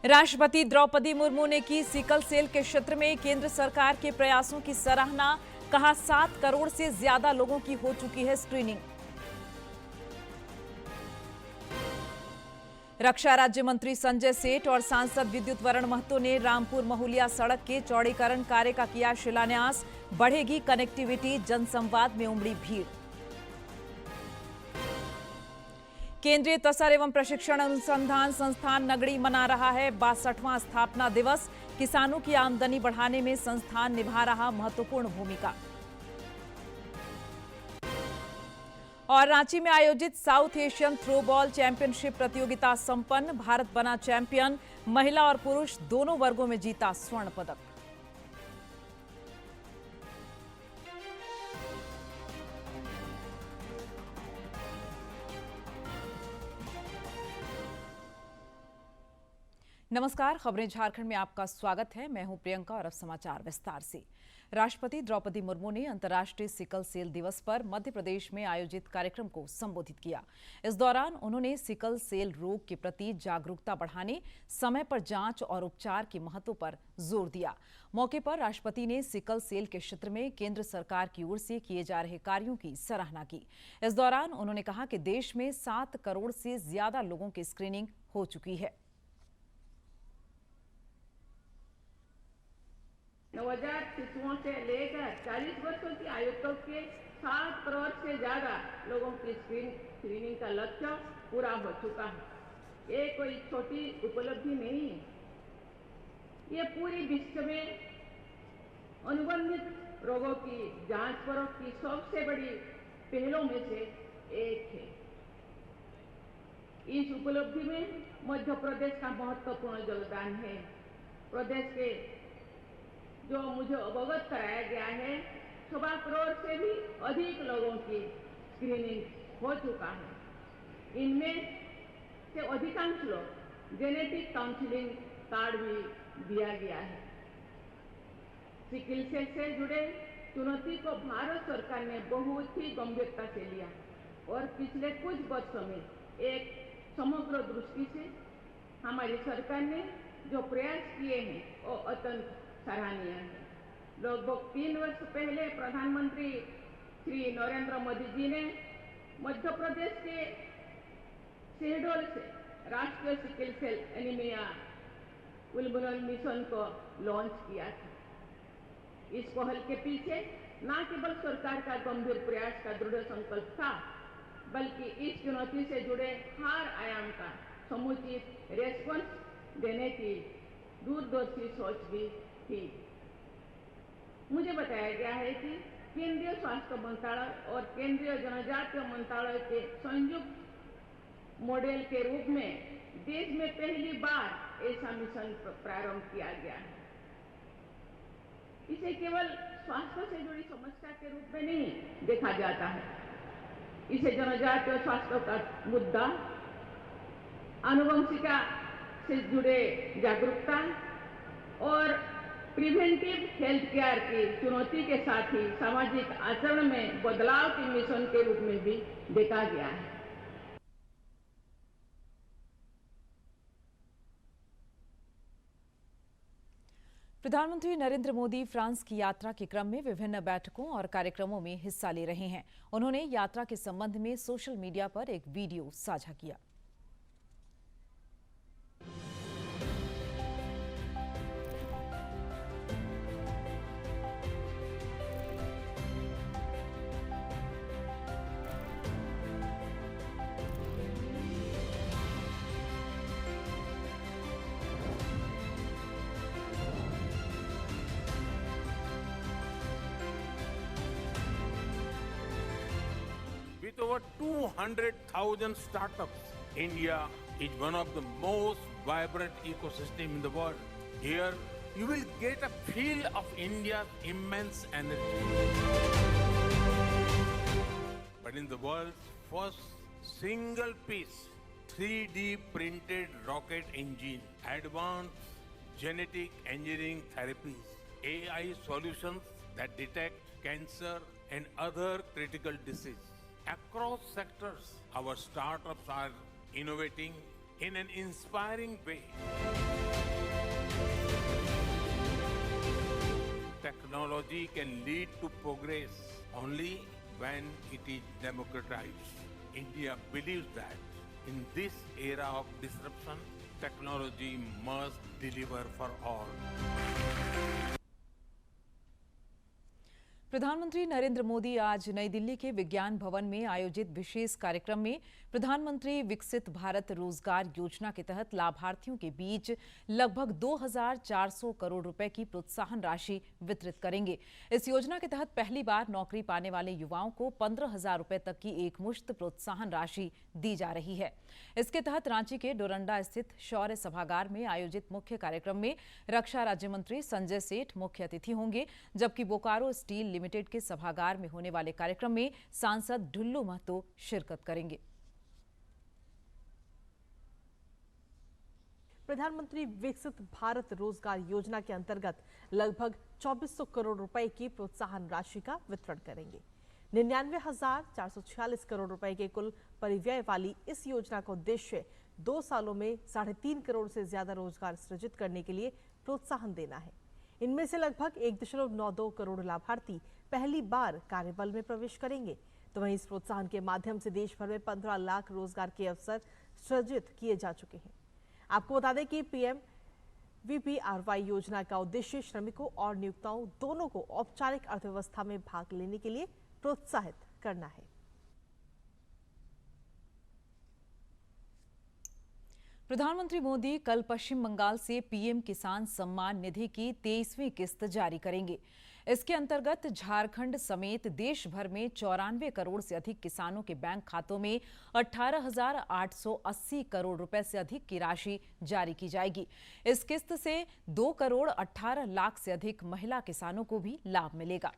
राष्ट्रपति द्रौपदी मुर्मू ने की सिकल सेल के क्षेत्र में केंद्र सरकार के प्रयासों की सराहना। कहा 7 करोड़ से ज्यादा लोगों की हो चुकी है स्क्रीनिंग। रक्षा राज्य मंत्री संजय सेठ और सांसद विद्युत वरण महतो ने रामपुर महुलिया सड़क के चौड़ीकरण कार्य का किया शिलान्यास। बढ़ेगी कनेक्टिविटी, जनसंवाद में उमड़ी भीड़। केंद्रीय तसर एवं प्रशिक्षण अनुसंधान संस्थान नगड़ी मना रहा है 62वां स्थापना दिवस। किसानों की आमदनी बढ़ाने में संस्थान निभा रहा महत्वपूर्ण भूमिका। और रांची में आयोजित साउथ एशियन थ्रोबॉल चैंपियनशिप प्रतियोगिता संपन्न। भारत बना चैंपियन। महिला और पुरुष दोनों वर्गों में जीता स्वर्ण पदक। नमस्कार, खबरें झारखंड में आपका स्वागत है। मैं हूं प्रियंका और अब समाचार विस्तार से। राष्ट्रपति द्रौपदी मुर्मू ने अंतर्राष्ट्रीय सिकल सेल दिवस पर मध्य प्रदेश में आयोजित कार्यक्रम को संबोधित किया। इस दौरान उन्होंने सिकल सेल रोग के प्रति जागरूकता बढ़ाने, समय पर जांच और उपचार के महत्व पर जोर दिया। मौके पर राष्ट्रपति ने सिकल सेल के क्षेत्र में केंद्र सरकार की ओर से किए जा रहे कार्यों की सराहना की। इस दौरान उन्होंने कहा कि देश में 7 करोड़ से ज्यादा लोगों की स्क्रीनिंग हो चुकी है। नवजात शिशुओं से लेकर 40 वर्षों की आयु तक के 7 करोड़ से ज्यादा लोगों की स्क्रीनिंग का लक्ष्य पूरा हो चुका है। ये कोई छोटी उपलब्धि नहीं है। ये पूरी विश्व में अनुबंधित रोगों की जांच परख की सबसे बड़ी पहलों में से एक है। इस उपलब्धि में मध्य प्रदेश का महत्वपूर्ण योगदान है। प्रदेश के जो मुझे अवगत कराया गया है, 6 करोड़ से भी अधिक लोगों की स्क्रीनिंग हो चुका है। इनमें से अधिकांश लोग जेनेटिक काउंसलिंग कार्ड भी दिया गया है। सिकल सेल से जुड़े चुनौती को भारत सरकार ने बहुत ही गंभीरता से लिया और पिछले कुछ वर्षों में एक समग्र दृष्टि से हमारी सरकार ने जो प्रयास किए हैं वो अत्यंत सराहनीय है। लगभग 3 वर्ष पहले प्रधानमंत्री श्री नरेंद्र मोदी जी ने मध्य प्रदेश के शहडोल से राष्ट्रीय सिकल सेल एनीमिया उन्मूलन मिशन को लॉन्च किया था। इस पहल के पीछे न केवल सरकार का गंभीर प्रयास का दृढ़ संकल्प था, बल्कि इस चुनौती से जुड़े हर आयाम का समुचित रेस्पॉन्स देने की दूरदर्शी सोच भी थी। मुझे बताया गया है कि केंद्रीय स्वास्थ्य मंत्रालय और केंद्रीय जनजातीय मंत्रालय के संयुक्त मॉडल के रूप में देश में पहली बार ऐसा मिशन प्रारंभ किया गया है। इसे केवल स्वास्थ्य से जुड़ी समस्या के रूप में नहीं देखा जाता है। इसे जनजातीय स्वास्थ्य का मुद्दा, आनुवंशिकता से जुड़े जागरूकता और प्रिवेंटिव हेल्थ केयर की चुनौती के साथ ही सामाजिक आचरण में बदलाव के मिशन के रूप में भी देखा गया है। प्रधानमंत्री नरेंद्र मोदी फ्रांस की यात्रा के क्रम में विभिन्न बैठकों और कार्यक्रमों में हिस्सा ले रहे हैं। उन्होंने यात्रा के संबंध में सोशल मीडिया पर एक वीडियो साझा किया। With over 200,000 startups, India is one of the most vibrant ecosystems in the world. Here, you will get a feel of India's immense energy. But in the world's first single-piece 3D printed rocket engine, advanced genetic engineering therapies, AI solutions, that detect cancer and other critical diseases. Across sectors, our startups are innovating in an inspiring way. Technology can lead to progress only when it is democratized. India believes that in this era of disruption, technology must deliver for all. प्रधानमंत्री नरेंद्र मोदी आज नई दिल्ली के विज्ञान भवन में आयोजित विशेष कार्यक्रम में प्रधानमंत्री विकसित भारत रोजगार योजना के तहत लाभार्थियों के बीच लगभग 2,400 करोड़ रुपए की प्रोत्साहन राशि वितरित करेंगे। इस योजना के तहत पहली बार नौकरी पाने वाले युवाओं को 15,000 रुपए तक की एकमुश्त प्रोत्साहन राशि दी जा रही है। इसके तहत रांची के डोरंडा स्थित शौर्य सभागार में आयोजित मुख्य कार्यक्रम में रक्षा राज्य मंत्री संजय सेठ मुख्य अतिथि होंगे, जबकि बोकारो स्टील लिमिटेड के सभागार में होने वाले कार्यक्रम में सांसद ढुल्लू महतो शिरकत करेंगे। प्रधानमंत्री विकसित भारत रोजगार योजना के अंतर्गत लगभग 2400 करोड़ रुपए की प्रोत्साहन राशि का वितरण करेंगे। 99,446 करोड़ रुपए के कुल परिव्यय वाली इस योजना का उद्देश्य 2 सालों में 3.5 करोड़ से ज्यादा रोजगार सृजित करने के लिए प्रोत्साहन देना है। इनमें से लगभग 1.92 करोड़ लाभार्थी पहली बार कार्यबल में प्रवेश करेंगे, तो वहीं इस प्रोत्साहन के माध्यम से देश भर में 15 लाख रोजगार के अवसर सृजित किए जा चुके हैं। आपको बता दें कि पीएम वीपीआरवाई योजना का उद्देश्य श्रमिकों और नियोक्ताओं दोनों को औपचारिक अर्थव्यवस्था में भाग लेने के लिए प्रोत्साहित करना है। प्रधानमंत्री मोदी कल पश्चिम बंगाल से पीएम किसान सम्मान निधि की 23वीं किस्त जारी करेंगे। इसके अंतर्गत झारखंड समेत देश भर में 94 करोड़ से अधिक किसानों के बैंक खातों में 18,880 करोड़ रुपए से अधिक की राशि जारी की जाएगी। इस किस्त से 2 करोड़ 18 लाख से अधिक महिला किसानों को भी लाभ मिलेगा।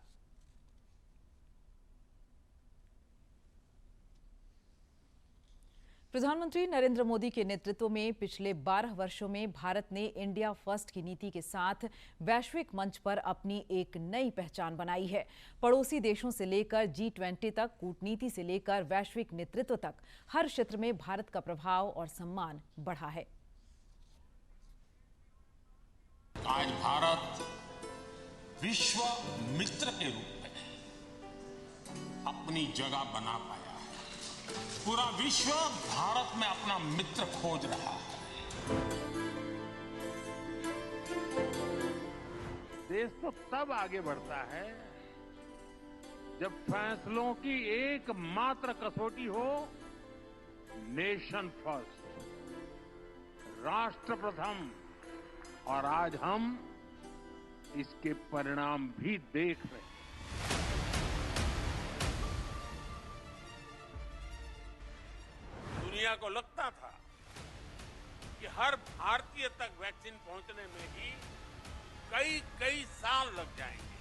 प्रधानमंत्री नरेंद्र मोदी के नेतृत्व में पिछले 12 वर्षों में भारत ने इंडिया फर्स्ट की नीति के साथ वैश्विक मंच पर अपनी एक नई पहचान बनाई है। पड़ोसी देशों से लेकर G20 तक, कूटनीति से लेकर वैश्विक नेतृत्व तक हर क्षेत्र में भारत का प्रभाव और सम्मान बढ़ा है। आज भारत विश्व मित्र के रूप में अपनी जगह बना पाया है। पूरा विश्व भारत में अपना मित्र खोज रहा है। देश तो तब आगे बढ़ता है जब फैसलों की एकमात्र कसौटी हो नेशन फर्स्ट, राष्ट्र प्रथम। और आज हम इसके परिणाम भी देख रहे हैं। दुनिया को लगता था कि हर भारतीय तक वैक्सीन पहुंचने में ही कई साल लग जाएंगे,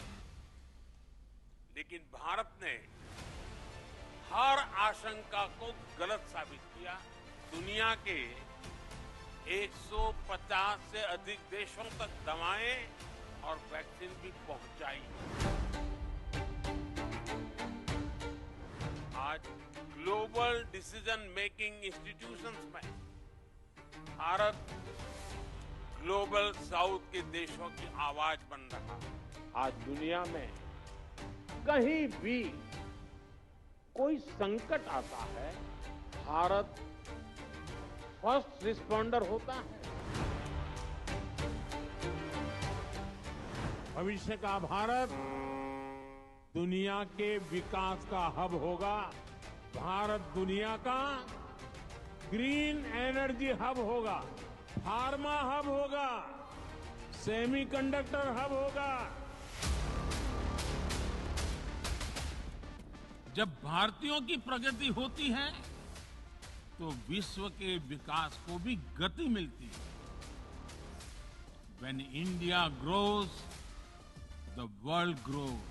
लेकिन भारत ने हर आशंका को गलत साबित किया। दुनिया के 150 से अधिक देशों तक दवाएं और वैक्सीन भी पहुंचाई। आज ग्लोबल डिसीजन मेकिंग इंस्टीट्यूशंस में भारत ग्लोबल साउथ के देशों की आवाज बन रहा है। आज दुनिया में कहीं भी कोई संकट आता है, भारत फर्स्ट रिस्पॉन्डर होता है। भविष्य का भारत दुनिया के विकास का हब होगा। भारत दुनिया का ग्रीन एनर्जी हब होगा, फार्मा हब होगा, सेमीकंडक्टर हब होगा। जब भारतीयों की प्रगति होती है तो विश्व के विकास को भी गति मिलती है। When India grows, the world grows.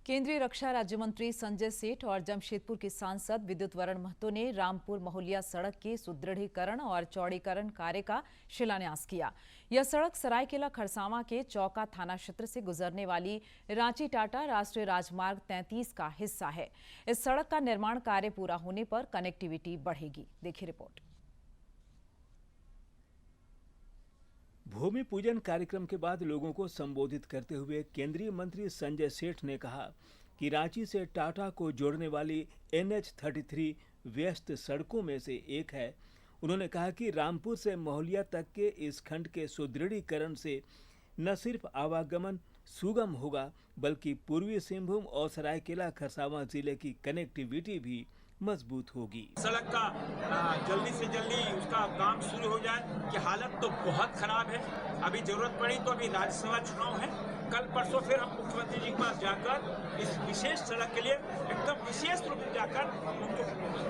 केंद्रीय रक्षा राज्य मंत्री संजय सेठ और जमशेदपुर के सांसद विद्युत वरण महतो ने रामपुर महुलिया सड़क के सुदृढ़ीकरण और चौड़ीकरण कार्य का शिलान्यास किया। यह सड़क सरायकेला खरसावां के चौका थाना क्षेत्र से गुजरने वाली रांची टाटा राष्ट्रीय राजमार्ग 33 का हिस्सा है। इस सड़क का निर्माण कार्य पूरा होने पर कनेक्टिविटी बढ़ेगी। देखिए रिपोर्ट। भूमि पूजन कार्यक्रम के बाद लोगों को संबोधित करते हुए केंद्रीय मंत्री संजय सेठ ने कहा कि रांची से टाटा को जोड़ने वाली NH-33 व्यस्त सड़कों में से एक है। उन्होंने कहा कि रामपुर से महुलिया तक के इस खंड के सुदृढ़ीकरण से न सिर्फ आवागमन सुगम होगा बल्कि पूर्वी सिंहभूम और सरायकेला खरसावां जिले की कनेक्टिविटी भी मजबूत होगी। सड़क का जल्दी से जल्दी उसका काम शुरू हो जाए कि हालत तो बहुत खराब है। अभी जरूरत पड़ी तो अभी राज्यसभा चुनाव है, कल परसों फिर हम मुख्यमंत्री जी के पास जाकर इस विशेष सड़क के लिए एकदम विशेष रूप में जाकर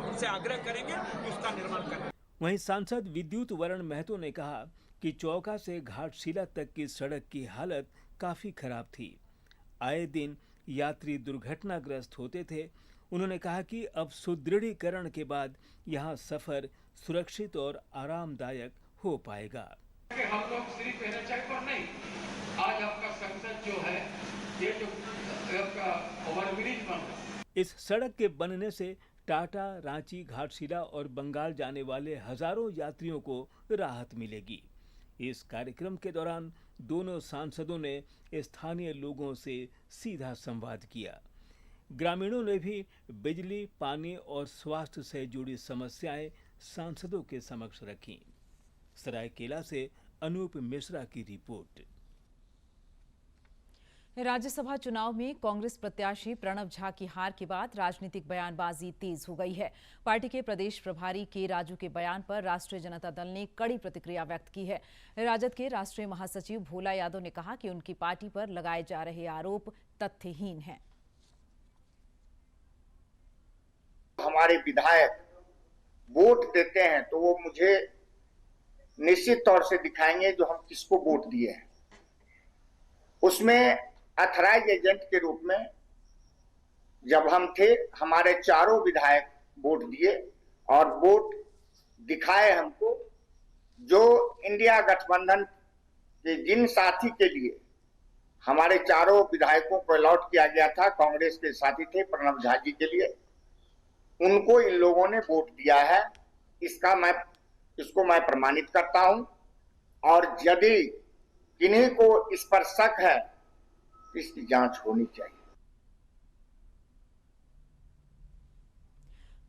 उनसे आग्रह करेंगे कि उसका निर्माण करें। वहीं सांसद विद्युत वरण महतो ने कहा कि चौका से घाटशिला तक की सड़क की हालत काफी खराब थी। आए दिन यात्री दुर्घटनाग्रस्त होते थे। उन्होंने कहा कि अब सुदृढ़ीकरण के बाद यहां सफर सुरक्षित और आरामदायक हो पाएगा। हम लोग सिर्फ NHI पर नहीं, आज आपका संसद जो है ये जो आपका ओवरब्रिज बन रहा। इस सड़क के बनने से टाटा, रांची, घाटशिला और बंगाल जाने वाले हजारों यात्रियों को राहत मिलेगी। इस कार्यक्रम के दौरान दोनों सांसदों ने स्थानीय लोगों से सीधा संवाद किया। ग्रामीणों ने भी बिजली, पानी और स्वास्थ्य से जुड़ी समस्याएं सांसदों के समक्ष रखीं। सरायकेला से अनूप मिश्रा की रिपोर्ट। राज्यसभा चुनाव में कांग्रेस प्रत्याशी प्रणव झा की हार के बाद राजनीतिक बयानबाजी तेज हो गई है। पार्टी के प्रदेश प्रभारी के राजू के बयान पर राष्ट्रीय जनता दल ने कड़ी प्रतिक्रिया व्यक्त की है। राजद के राष्ट्रीय महासचिव भोला यादव ने कहा कि उनकी पार्टी पर लगाए जा रहे आरोप तथ्यहीन हैं। हमारे विधायक वोट देते हैं तो वो मुझे निश्चित तौर से दिखाएंगे जो हम किसको वोट दिए हैं। उसमें अथराइज एजेंट के रूप में जब हम थे, हमारे चारों विधायक वोट दिए और वोट दिखाए हमको जो इंडिया गठबंधन के जिन साथी के लिए हमारे चारों विधायकों को अलॉट किया गया था, कांग्रेस के साथी थे प्रणव झा जी के लिए, उनको इन लोगों ने वोट दिया है। इसको मैं प्रमाणित करता हूं और यदि किन्हीं को इस पर शक है इसकी जांच होनी चाहिए।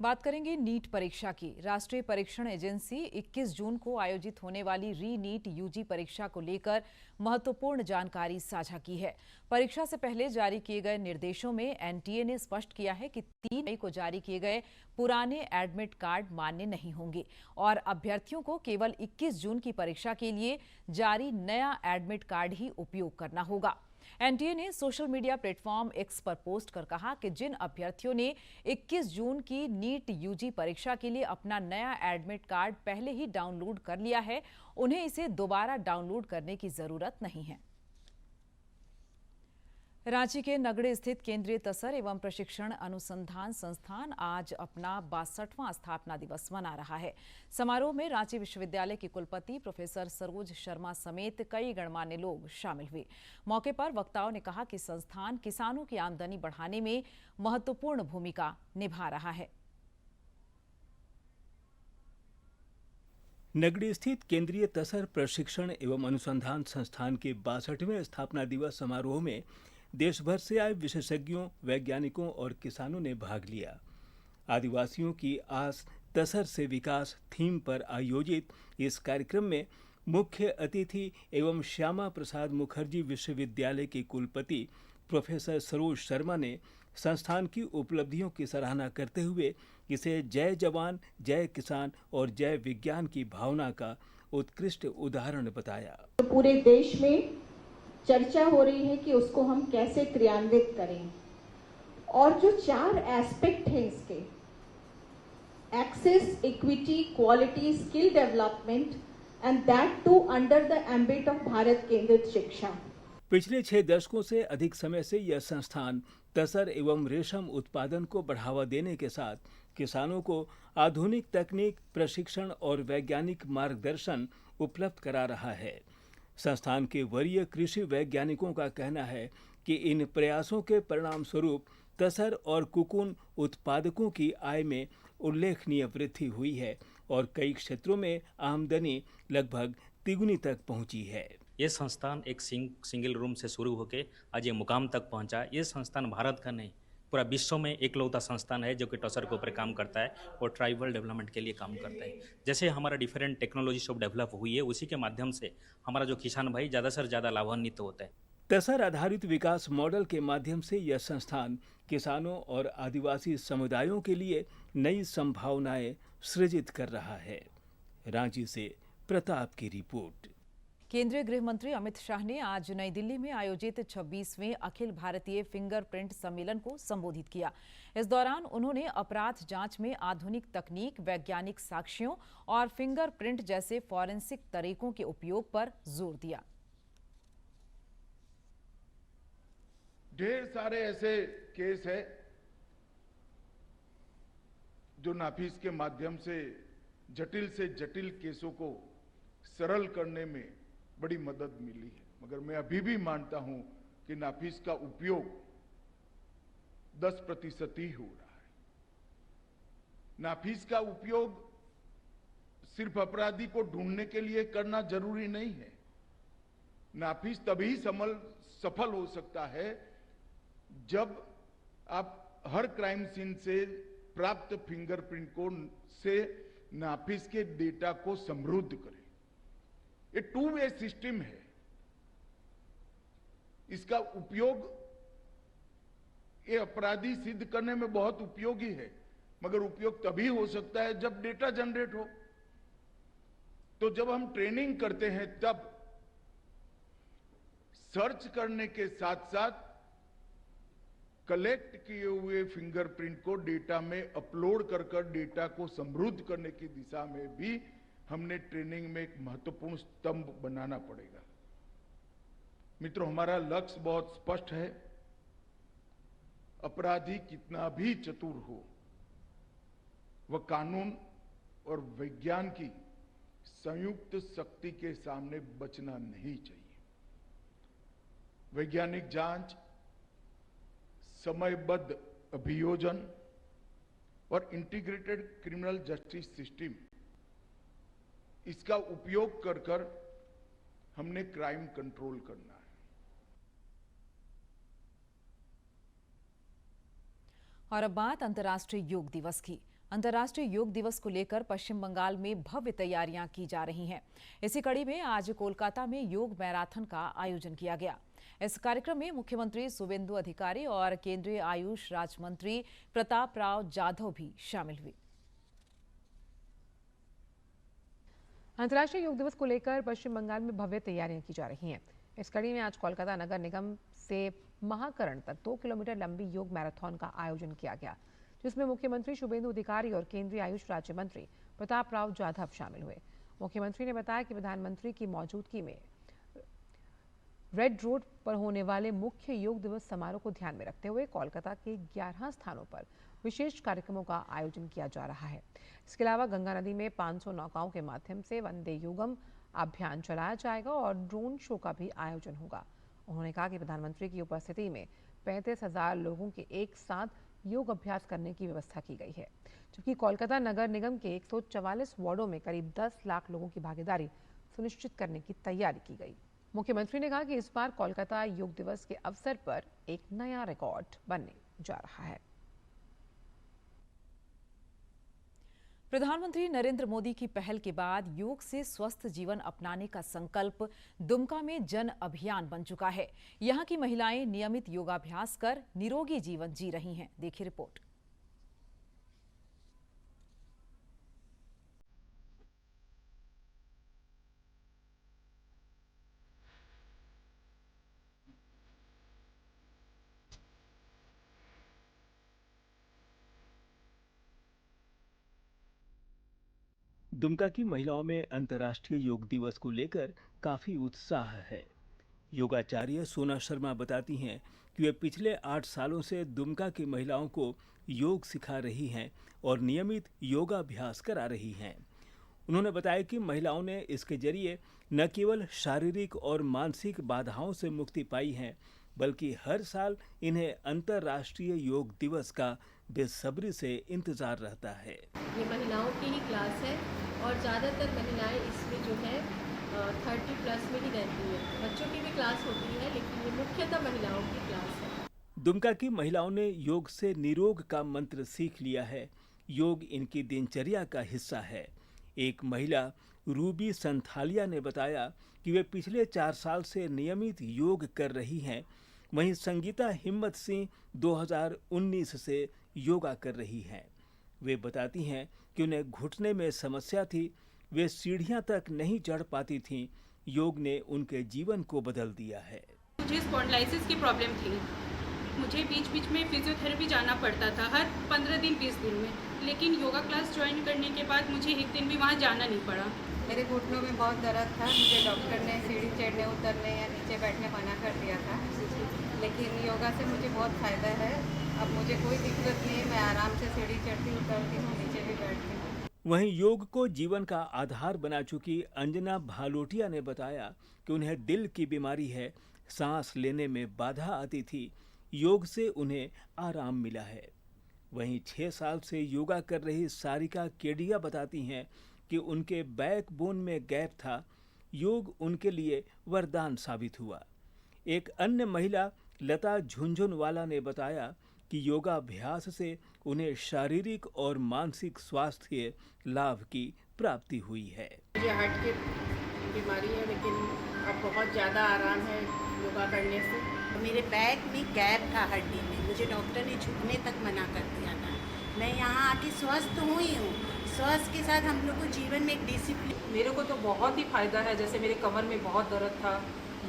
बात करेंगे नीट परीक्षा की। राष्ट्रीय परीक्षण एजेंसी 21 जून को आयोजित होने वाली री-नीट यूजी परीक्षा को लेकर महत्वपूर्ण जानकारी साझा की है। परीक्षा से पहले जारी किए गए निर्देशों में एनटीए ने स्पष्ट किया है कि 3 मई को जारी किए गए पुराने एडमिट कार्ड मान्य नहीं होंगे और अभ्यर्थियों को केवल 21 जून की परीक्षा के लिए जारी नया एडमिट कार्ड ही उपयोग करना होगा। एनटीए ने सोशल मीडिया प्लेटफॉर्म एक्स पर पोस्ट कर कहा कि जिन अभ्यर्थियों ने 21 जून की नीट यूजी परीक्षा के लिए अपना नया एडमिट कार्ड पहले ही डाउनलोड कर लिया है, उन्हें इसे दोबारा डाउनलोड करने की जरूरत नहीं है। रांची के नगड़े स्थित केंद्रीय तसर एवं प्रशिक्षण अनुसंधान संस्थान आज अपना 62वां स्थापना दिवस मना रहा है। समारोह में रांची विश्वविद्यालय की कुलपति प्रोफेसर सरोज शर्मा समेत कई गणमान्य लोग शामिल हुए। मौके पर वक्ताओं ने कहा कि संस्थान किसानों की आमदनी बढ़ाने में महत्वपूर्ण भूमिका निभा रहा है। नगड़ी स्थित केंद्रीय तसर प्रशिक्षण एवं अनुसंधान संस्थान के 62वें स्थापना दिवस समारोह में देश भर से आए विशेषज्ञों, वैज्ञानिकों और किसानों ने भाग लिया। आदिवासियों की आस तसर से विकास थीम पर आयोजित इस कार्यक्रम में मुख्य अतिथि एवं श्यामा प्रसाद मुखर्जी विश्वविद्यालय के कुलपति प्रोफेसर सरोज शर्मा ने संस्थान की उपलब्धियों की सराहना करते हुए इसे जय जवान, जय किसान और जय विज्ञान की भावना का उत्कृष्ट उदाहरण बताया। पूरे देश में चर्चा हो रही है कि उसको हम कैसे क्रियान्वित करें और जो 4 एस्पेक्ट हैं इसके, access, equity, quality, skill development and that too under the ambit of Bharat केंद्रित शिक्षा। पिछले 6 दशकों से अधिक समय से यह संस्थान तसर एवं रेशम उत्पादन को बढ़ावा देने के साथ किसानों को आधुनिक तकनीक, प्रशिक्षण और वैज्ञानिक मार्गदर्शन उपलब्ध करा रहा है। संस्थान के वरीय कृषि वैज्ञानिकों का कहना है कि इन प्रयासों के परिणाम स्वरूप तसर और कुकुन उत्पादकों की आय में उल्लेखनीय वृद्धि हुई है और कई क्षेत्रों में आमदनी लगभग तिगुनी तक पहुंची है। ये संस्थान एक सिंगल रूम से शुरू होकर आज ये मुकाम तक पहुंचा। ये संस्थान भारत का नहीं, पूरा विश्व में एकलौता संस्थान है जो कि टसर के ऊपर काम करता है और ट्राइबल डेवलपमेंट के लिए काम करता है। जैसे हमारा डिफरेंट टेक्नोलॉजी सब डेवलप हुई है, उसी के माध्यम से हमारा जो किसान भाई ज़्यादा से ज़्यादा लाभान्वित होता है। तसर आधारित विकास मॉडल के माध्यम से यह संस्थान किसानों और आदिवासी समुदायों के लिए नई संभावनाएं सृजित कर रहा है। रांची से प्रताप की रिपोर्ट। केंद्रीय गृह मंत्री अमित शाह ने आज नई दिल्ली में आयोजित 26वें अखिल भारतीय फिंगरप्रिंट सम्मेलन को संबोधित किया। इस दौरान उन्होंने अपराध जांच में आधुनिक तकनीक, वैज्ञानिक साक्ष्यों और फिंगरप्रिंट जैसे फॉरेंसिक तरीकों के उपयोग पर जोर दिया। ढेर सारे ऐसे केस है जो नाफिस के माध्यम से जटिल केसों को सरल करने में बड़ी मदद मिली है, मगर मैं अभी भी मानता हूं कि नाफिस का उपयोग 10% ही हो रहा है। नाफिस का उपयोग सिर्फ अपराधी को ढूंढने के लिए करना जरूरी नहीं है। नाफिस तभी सफल हो सकता है जब आप हर क्राइम सीन से प्राप्त फिंगरप्रिंट को से नाफिस के डेटा को समृद्ध करें। ये 2 वे सिस्टम है। इसका उपयोग ये अपराधी सिद्ध करने में बहुत उपयोगी है, मगर उपयोग तभी हो सकता है जब डेटा जनरेट हो। तो जब हम ट्रेनिंग करते हैं तब सर्च करने के साथ साथ कलेक्ट किए हुए फिंगरप्रिंट को डेटा में अपलोड कर डेटा को समृद्ध करने की दिशा में भी हमने ट्रेनिंग में एक महत्वपूर्ण स्तंभ बनाना पड़ेगा। मित्रों, हमारा लक्ष्य बहुत स्पष्ट है। अपराधी कितना भी चतुर हो, वह कानून और विज्ञान की संयुक्त शक्ति के सामने बचना नहीं चाहिए। वैज्ञानिक जांच, समयबद्ध अभियोजन और इंटीग्रेटेड क्रिमिनल जस्टिस सिस्टम, इसका उपयोग कर हमने क्राइम कंट्रोल करना है। और अब बात अंतर्राष्ट्रीय योग दिवस की। अंतर्राष्ट्रीय योग दिवस को लेकर पश्चिम बंगाल में भव्य तैयारियां की जा रही हैं। इसी कड़ी में आज कोलकाता में योग मैराथन का आयोजन किया गया। इस कार्यक्रम में मुख्यमंत्री शुभेंदु अधिकारी और केंद्रीय आयुष राज्य मंत्री प्रताप राव जाधव भी शामिल हुए। अंतर्राष्ट्रीय योग दिवस को लेकर पश्चिम बंगाल में भव्य तैयारियां की जा रही हैं। इस कड़ी में आज कोलकाता नगर निगम से महाकरण तक 2 किलोमीटर लंबी योग मैराथन का आयोजन किया गया, जिसमें मुख्यमंत्री शुभेंदु अधिकारी और केंद्रीय आयुष राज्य मंत्री प्रताप राव जाधव शामिल हुए। मुख्यमंत्री ने बताया कि प्रधानमंत्री की मौजूदगी में रेड रोड पर होने वाले मुख्य योग दिवस समारोह को ध्यान में रखते हुए कोलकाता के 11 स्थानों पर विशेष कार्यक्रमों का आयोजन किया जा रहा है। इसके अलावा गंगा नदी में 500 नौकाओं के माध्यम से वंदे योगम अभियान चलाया जाएगा और ड्रोन शो का भी आयोजन होगा। उन्होंने कहा कि प्रधानमंत्री की उपस्थिति में 35,000 लोगों के एक साथ योग अभ्यास करने की व्यवस्था की गई है, जबकि कोलकाता नगर निगम के 144 वार्डों में करीब 10 लाख लोगों की भागीदारी सुनिश्चित करने की तैयारी की गई। मुख्यमंत्री ने कहा कि इस बार कोलकाता योग दिवस के अवसर पर एक नया रिकॉर्ड बनने जा रहा है। प्रधानमंत्री नरेंद्र मोदी की पहल के बाद योग से स्वस्थ जीवन अपनाने का संकल्प दुमका में जन अभियान बन चुका है। यहां की महिलाएं नियमित योगाभ्यास कर निरोगी जीवन जी रही हैं। देखिए रिपोर्ट। दुमका की महिलाओं में अंतर्राष्ट्रीय योग दिवस को लेकर काफी उत्साह है। योगाचार्य सोना शर्मा बताती हैं कि वे पिछले 8 सालों से दुमका की महिलाओं को योग सिखा रही हैं और नियमित योगाभ्यास करा रही हैं। उन्होंने बताया कि महिलाओं ने इसके जरिए न केवल शारीरिक और मानसिक बाधाओं से मुक्ति पाई है, बल्कि हर साल इन्हें अंतर्राष्ट्रीय योग दिवस का बेसब्री से इंतजार रहता है। ये महिलाओं की ही क्लास है और ज़्यादातर महिलाएं इसमें जो है 30+ में ही रहती है। बच्चों की भी क्लास होती है, लेकिन ये मुख्यतः महिलाओं की क्लास है। दुमका की महिलाओं ने योग से निरोग का मंत्र सीख लिया है। योग इनकी दिनचर्या का हिस्सा है। एक महिला रूबी संथालिया ने बताया कि वे पिछले 4 साल से नियमित योग कर रही हैं। वहीं संगीता हिम्मत सिंह 2019 से योगा कर रही हैं। वे बताती हैं कि उन्हें घुटने में समस्या थी, वे सीढ़ियां तक नहीं चढ़ पाती थीं। योग ने उनके जीवन को बदल दिया है। मुझे स्पॉन्डिलाइटिस की प्रॉब्लम थी। मुझे बीच बीच में फिजियोथेरेपी जाना पड़ता था, हर 15 दिन 20 दिन में। लेकिन योगा क्लास ज्वाइन करने के बाद मुझे एक दिन भी वहाँ जाना नहीं पड़ा। मेरे घुटनों में बहुत दर्द था। मुझे डॉक्टर ने सीढ़ी चढ़ने उतरने या नीचे बैठने मना कर दिया था, लेकिन योगा से मुझे बहुत फ़ायदा है। अब मुझे कोई दिक्कत नहीं है, मैं आराम से सीढ़ी चढ़ती उतरती हूँ, नीचे भी बैठती हूँ। वहीं योग को जीवन का आधार बना चुकी अंजना भालोटिया ने बताया कि उन्हें दिल की बीमारी है, सांस लेने में बाधा आती थी। योग से उन्हें आराम मिला है। वहीं 6 साल से योगा कर रही सारिका केडिया बताती हैं कि उनके बैकबोन में गैप था। योग उनके लिए वरदान साबित हुआ। एक अन्य महिला लता झुंझुनवाला ने बताया कि योगाभ्यास से उन्हें शारीरिक और मानसिक स्वास्थ्य लाभ की प्राप्ति हुई है। मुझे हार्ट की बीमारी है, लेकिन अब बहुत ज़्यादा आराम है योगा करने से। मेरे बैक में गैप था हड्डी में, मुझे डॉक्टर ने झुकने तक मना कर दिया था। मैं यहाँ आके स्वस्थ हुई हूँ। स्वास्थ्य के साथ हम लोग को जीवन में एक डिसिप्लिन। मेरे को तो बहुत ही फायदा है। जैसे मेरे कमर में बहुत दर्द था,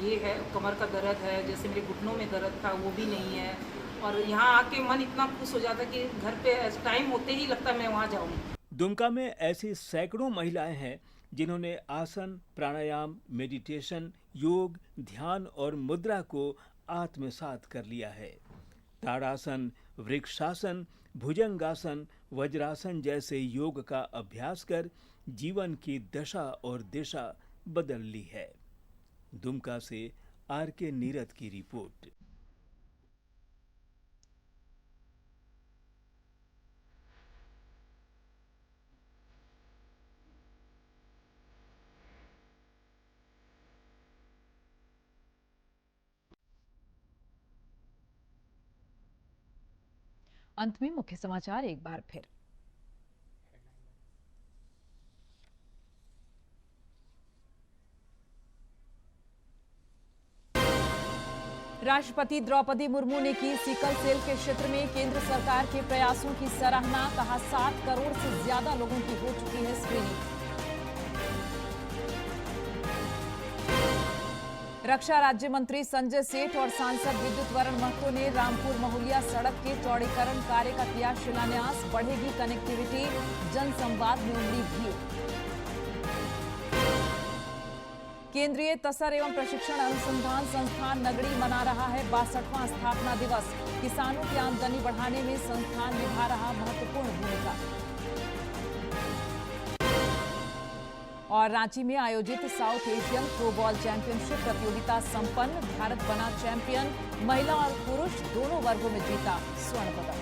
ये है कमर का दर्द है। जैसे मेरे घुटनों में दर्द था, वो भी नहीं है। और यहाँ आके मन इतना खुश हो जाता कि घर पे टाइम होते ही लगता मैं वहाँ जाऊँ। दुमका में ऐसी सैकड़ों महिलाएं हैं जिन्होंने आसन, प्राणायाम, मेडिटेशन, योग, ध्यान और मुद्रा को आत्मसात कर लिया है। ताड़ासन, वृक्षासन, भुजंगासन, वज्रासन जैसे योग का अभ्यास कर जीवन की दशा और दिशा बदल ली है। दुमका से आर.के. नीरद की रिपोर्ट। अंत में मुख्य समाचार एक बार फिर। राष्ट्रपति द्रौपदी मुर्मू ने की सिकल सेल के क्षेत्र में केंद्र सरकार के प्रयासों की सराहना। कहा 7 करोड़ से ज्यादा लोगों की हो चुकी है स्क्रीनिंग। रक्षा राज्य मंत्री संजय सेठ और सांसद विद्युत वरण महतो ने रामपुर महुलिया सड़क के चौड़ीकरण कार्य का किया शिलान्यास। बढ़ेगी कनेक्टिविटी, जनसंवाद में उमड़ी भीड़। केंद्रीय तसर एवं प्रशिक्षण अनुसंधान संस्थान नगड़ी मना रहा है 62वां स्थापना दिवस। किसानों की आमदनी बढ़ाने में संस्थान निभा रहा महत्वपूर्ण भूमिका। और रांची में आयोजित साउथ एशियन थ्रोबॉल चैंपियनशिप प्रतियोगिता संपन्न। भारत बना चैंपियन। महिला और पुरुष दोनों वर्गों में जीता स्वर्ण पदक।